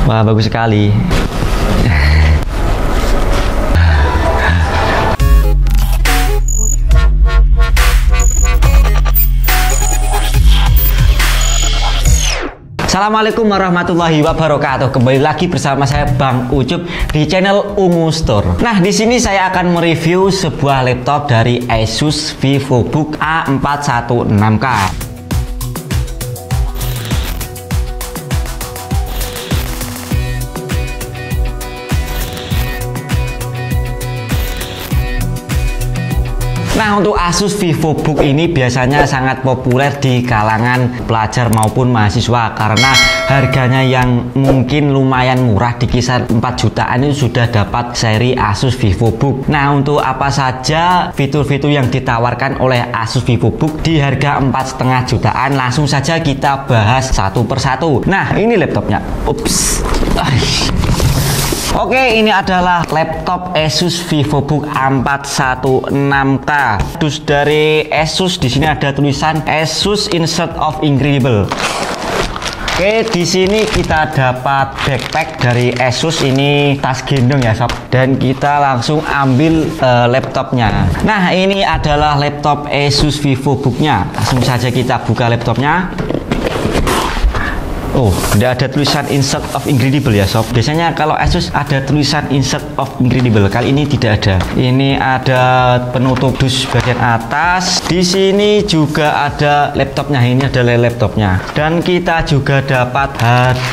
Wah, bagus sekali. Assalamualaikum warahmatullahi wabarakatuh. Kembali lagi bersama saya Bang Ucup di channel Ungu Store. Nah, di sini saya akan mereview sebuah laptop dari Asus VivoBook A416K. Nah, untuk Asus VivoBook ini biasanya sangat populer di kalangan pelajar maupun mahasiswa karena harganya yang mungkin lumayan murah, di kisar 4 jutaan itu sudah dapat seri Asus VivoBook. Nah, untuk apa saja fitur-fitur yang ditawarkan oleh Asus VivoBook di harga 4,5 jutaan, langsung saja kita bahas satu persatu. Nah, ini laptopnya. Ups. Oke, ini adalah laptop Asus VivoBook A416K. Terus dari Asus di sini ada tulisan Asus Insert of Incredible. Oke, di sini kita dapat backpack dari Asus, ini tas gendong ya sob. Dan kita langsung ambil laptopnya. Nah, ini adalah laptop Asus VivoBooknya. Langsung saja kita buka laptopnya. Oh, tidak ada tulisan Insert of Incredible ya sob. Biasanya kalau Asus ada tulisan Insert of Incredible, kali ini tidak ada. Ini ada penutup dus bagian atas. Di sini juga ada laptopnya. Ini adalah laptopnya. Dan kita juga dapat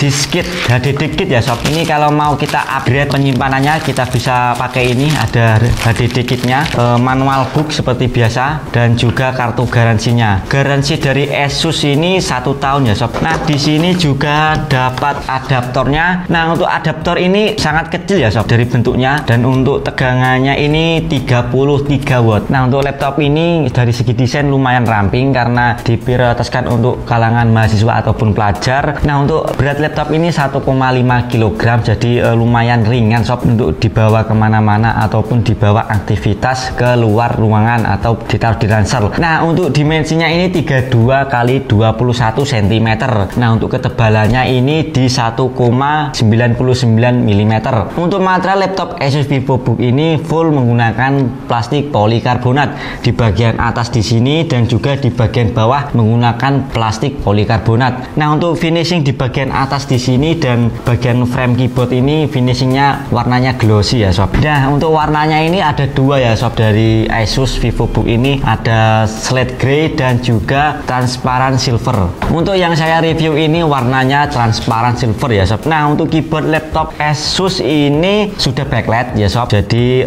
disk kit, HDD kit ya sob. Ini kalau mau kita upgrade penyimpanannya, kita bisa pakai ini. Ada HDD kitnya, manual book seperti biasa, dan juga kartu garansinya. Garansi dari Asus ini 1 tahun ya sob. Nah, di sini juga dapat adaptornya. Nah, untuk adaptor ini sangat kecil ya sob dari bentuknya, dan untuk tegangannya ini 33 watt. Nah, untuk laptop ini dari segi desain lumayan ramping karena diprioritaskan untuk kalangan mahasiswa ataupun pelajar. Nah, untuk berat laptop ini 1,5 kg, jadi lumayan ringan sob untuk dibawa kemana-mana ataupun dibawa aktivitas ke luar ruangan atau ditaruh di ransel. Nah, untuk dimensinya ini 32 x 21 cm. Nah, untuk ketebalannya ini di 1,99 mm. Untuk material laptop Asus VivoBook ini full menggunakan plastik polikarbonat di bagian atas di sini, dan juga di bagian bawah menggunakan plastik polikarbonat. Nah, untuk finishing di bagian atas di sini dan bagian frame keyboard ini finishingnya warnanya glossy ya sob. Nah, untuk warnanya ini ada dua ya sob dari Asus VivoBook ini, ada slate gray dan juga transparan silver. Untuk yang saya review ini warnanya transparan silver ya sob. Nah, untuk keyboard laptop Asus ini sudah backlight ya sob. Jadi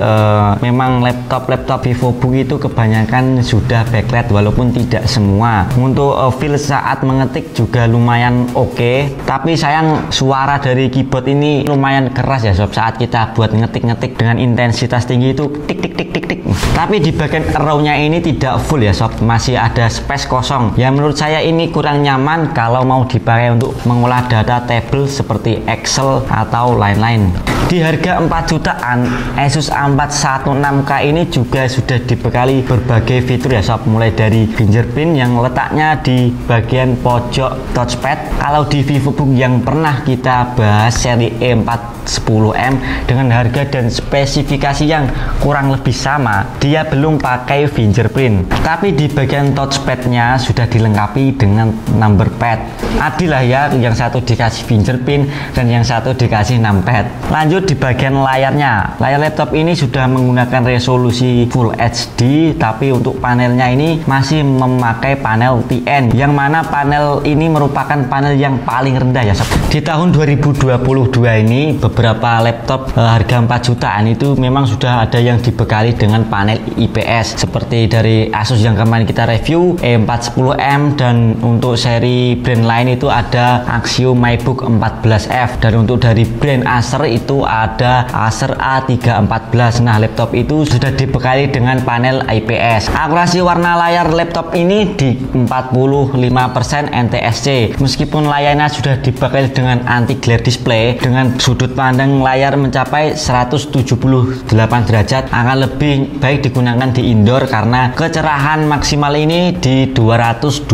memang laptop VivoBook itu kebanyakan sudah backlight, walaupun tidak semua. Untuk feel saat mengetik juga lumayan oke. Tapi sayang suara dari keyboard ini lumayan keras ya sob saat kita buat ngetik-ngetik dengan intensitas tinggi itu tik tik tik tik tik. Tapi di bagian arrow-nya ini tidak full ya sob, masih ada space kosong. Ya, menurut saya ini kurang nyaman kalau mau dipakai untuk mengolah data table seperti Excel atau lain-lain. Di harga 4 jutaan, Asus A416K ini juga sudah dibekali berbagai fitur ya sob, mulai dari fingerprint yang letaknya di bagian pojok touchpad. Kalau di VivoBook yang pernah kita bahas seri E410M dengan harga dan spesifikasi yang kurang lebih sama, dia belum pakai fingerprint. Tapi di bagian touchpadnya sudah dilengkapi dengan number pad. Adil lah ya, yang satu dikasih fingerprint dan yang satu dikasih numpad. Lanjut di bagian layarnya. Layar laptop ini sudah menggunakan resolusi Full HD, tapi untuk panelnya ini masih memakai panel TN, yang mana panel ini merupakan panel yang paling rendah ya sob. Di tahun 2022 ini beberapa laptop harga 4 jutaan itu memang sudah ada yang dibekali dengan panel IPS, seperti dari Asus yang kemarin kita review E410M, dan untuk seri brand lain itu ada Axio MyBook 14F, dan untuk dari brand Acer itu ada Acer A314. Nah, laptop itu sudah dibekali dengan panel IPS. Akurasi warna layar laptop ini di 45% NTSC. Meskipun layarnya sudah dibekali dengan anti glare display, dengan sudut pandang layar mencapai 178 derajat, akan lebih baik digunakan di indoor karena kecerahan maksimal ini di 220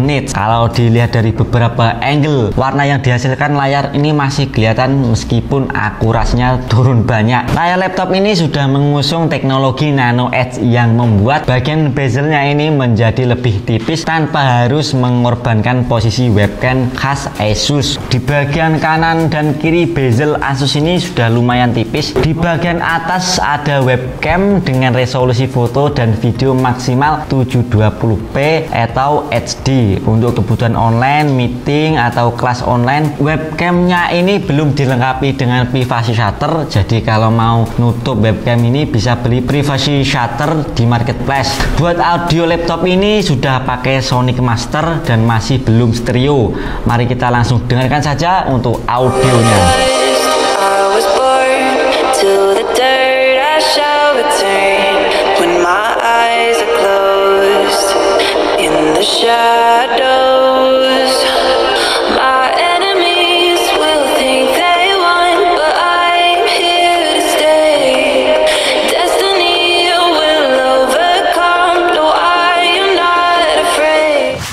nits. Kalau dilihat dari beberapa angle. Warna yang dihasilkan layar ini masih kelihatan meskipun akurasinya turun banyak. Layar laptop ini sudah mengusung teknologi Nano Edge yang membuat bagian bezelnya ini menjadi lebih tipis tanpa harus mengorbankan posisi webcam khas Asus. Di bagian kanan dan kiri bezel Asus ini sudah lumayan tipis. Di bagian atas ada webcam dengan resolusi foto dan video maksimal 720p atau HD. Untuk kebutuhan online, meeting atau kelas online, webcamnya ini belum dilengkapi dengan privacy shutter. Jadi kalau mau nutup webcam ini bisa beli privacy shutter di marketplace. Buat audio laptop ini sudah pakai Sonic Master dan masih belum stereo. Mari kita langsung dengarkan saja untuk audionya.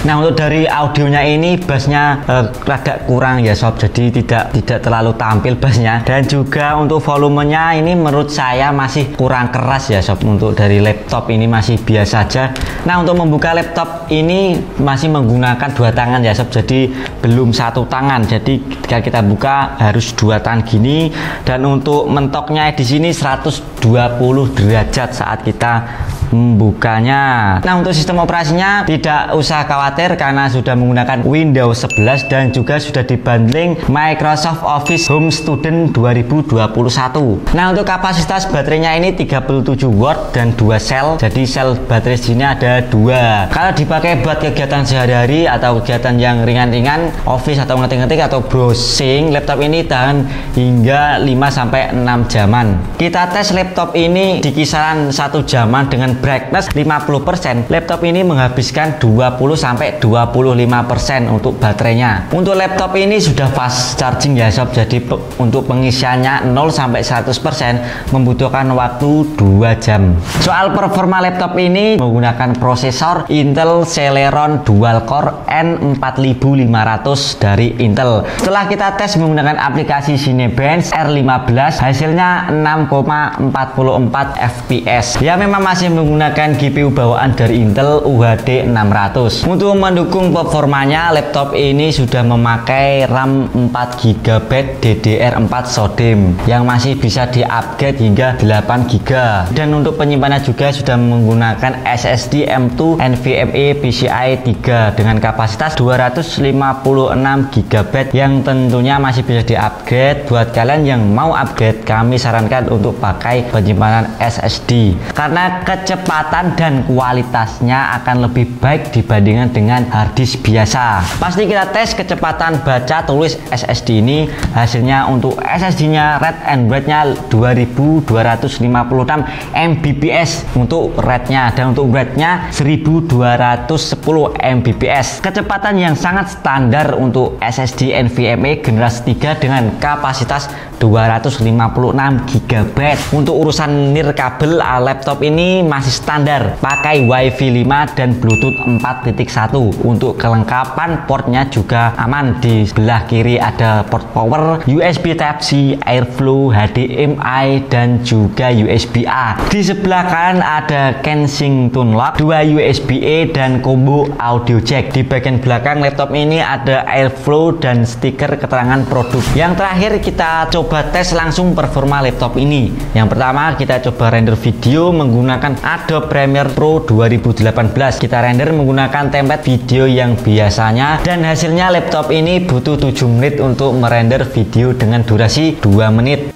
Nah, untuk dari audionya ini bassnya agak kurang ya sob, jadi tidak terlalu tampil bassnya, dan juga untuk volumenya ini menurut saya masih kurang keras ya sob. Untuk dari laptop ini masih biasa saja. Nah, untuk membuka laptop ini masih menggunakan dua tangan ya sob, jadi belum satu tangan. Jadi ketika kita buka harus dua tangan gini, dan untuk mentoknya di sini 120 derajat saat kita membukanya. Nah, untuk sistem operasinya tidak usah khawatir karena sudah menggunakan Windows 11 dan juga sudah dibundling Microsoft Office Home Student 2021. Nah, untuk kapasitas baterainya ini 37 watt dan 2 sel. Jadi sel baterai sini ada 2. Kalau dipakai buat kegiatan sehari-hari atau kegiatan yang ringan-ringan, office atau ngetik-ngetik atau browsing, laptop ini tahan hingga 5-6 jaman. Kita tes laptop ini di kisaran 1 jaman dengan brightness 50%. Laptop ini menghabiskan 20-25% untuk baterainya. Untuk laptop ini sudah fast charging ya sob, jadi untuk pengisiannya 0-100% membutuhkan waktu 2 jam. Soal performa laptop ini menggunakan prosesor Intel Celeron Dual Core N4500 dari Intel. Setelah kita tes menggunakan aplikasi Cinebench R15, hasilnya 6,44 fps. Ya, memang masih menggunakan GPU bawaan dari Intel UHD 600. Untuk mendukung performanya, laptop ini sudah memakai RAM 4GB DDR4 SODIMM yang masih bisa di-upgrade hingga 8GB. Dan untuk penyimpanan juga sudah menggunakan SSD M2 NVMe PCIe 3 dengan kapasitas 256GB yang tentunya masih bisa di-upgrade. Buat kalian yang mau upgrade, kami sarankan untuk pakai penyimpanan SSD karena kecepatan dan kualitasnya akan lebih baik dibandingkan dengan harddisk biasa. Pasti kita tes kecepatan baca tulis SSD ini. Hasilnya untuk SSD-nya read and write-nya 2256 Mbps untuk read-nya, dan untuk write-nya 1210 Mbps. Kecepatan yang sangat standar untuk SSD NVMe generasi 3 dengan kapasitas 256GB. Untuk urusan nirkabel laptop ini masih standar, pakai WiFi 5 dan Bluetooth 4.1. Untuk kelengkapan portnya juga aman. Di sebelah kiri ada port power, USB Type-C, Airflow, HDMI, dan juga USB-A. Di sebelah kanan ada Kensington lock, 2 USB-A dan combo audio jack. Di bagian belakang laptop ini ada Airflow dan stiker keterangan produk. Yang terakhir kita coba tes langsung performa laptop ini. Yang pertama kita coba render video menggunakan Adobe Premiere Pro 2018. Kita render menggunakan template video yang biasanya, dan hasilnya laptop ini butuh 7 menit untuk merender video dengan durasi 2 menit.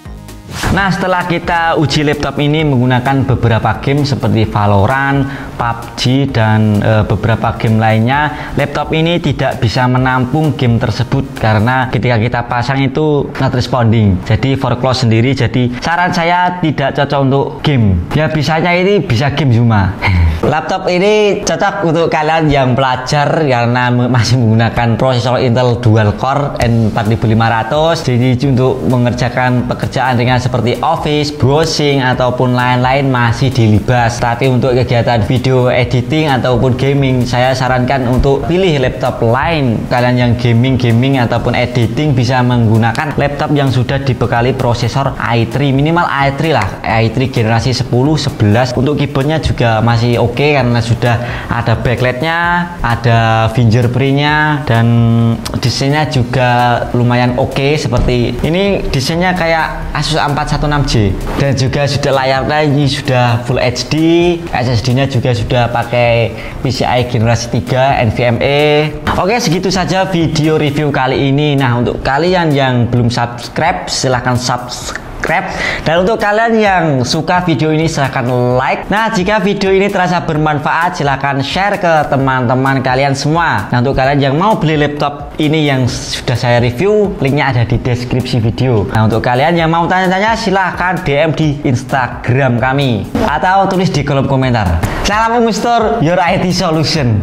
Nah, setelah kita uji laptop ini menggunakan beberapa game seperti Valorant, PUBG, dan beberapa game lainnya, laptop ini tidak bisa menampung game tersebut karena ketika kita pasang itu not responding, jadi for close sendiri. Jadi saran saya tidak cocok untuk game ya, bisanya ini bisa game cuma. Laptop ini cocok untuk kalian yang pelajar karena masih menggunakan prosesor Intel dual core N4500, jadi untuk mengerjakan pekerjaan ringan seperti office, browsing ataupun lain-lain masih dilibas. Tapi untuk kegiatan video editing ataupun gaming, saya sarankan untuk pilih laptop lain. Kalian yang gaming ataupun editing bisa menggunakan laptop yang sudah dibekali prosesor i3, minimal i3 lah, i3 generasi 10, 11. Untuk keyboardnya juga masih oke karena sudah ada backlightnya, ada fingerprintnya, dan desainnya juga lumayan oke. Seperti ini desainnya kayak Asus A416J, dan juga sudah layarnya ini sudah Full HD, SSD nya juga sudah pakai PCI generasi 3 NVMe. Oke, segitu saja video review kali ini. Nah, untuk kalian yang belum subscribe silahkan subscribe, dan untuk kalian yang suka video ini silahkan like. Nah, jika video ini terasa bermanfaat silahkan share ke teman-teman kalian semua. Nah, untuk kalian yang mau beli laptop ini yang sudah saya review, linknya ada di deskripsi video. Nah, untuk kalian yang mau tanya-tanya silahkan DM di Instagram kami atau tulis di kolom komentar. Salam Umustur, your IT solution.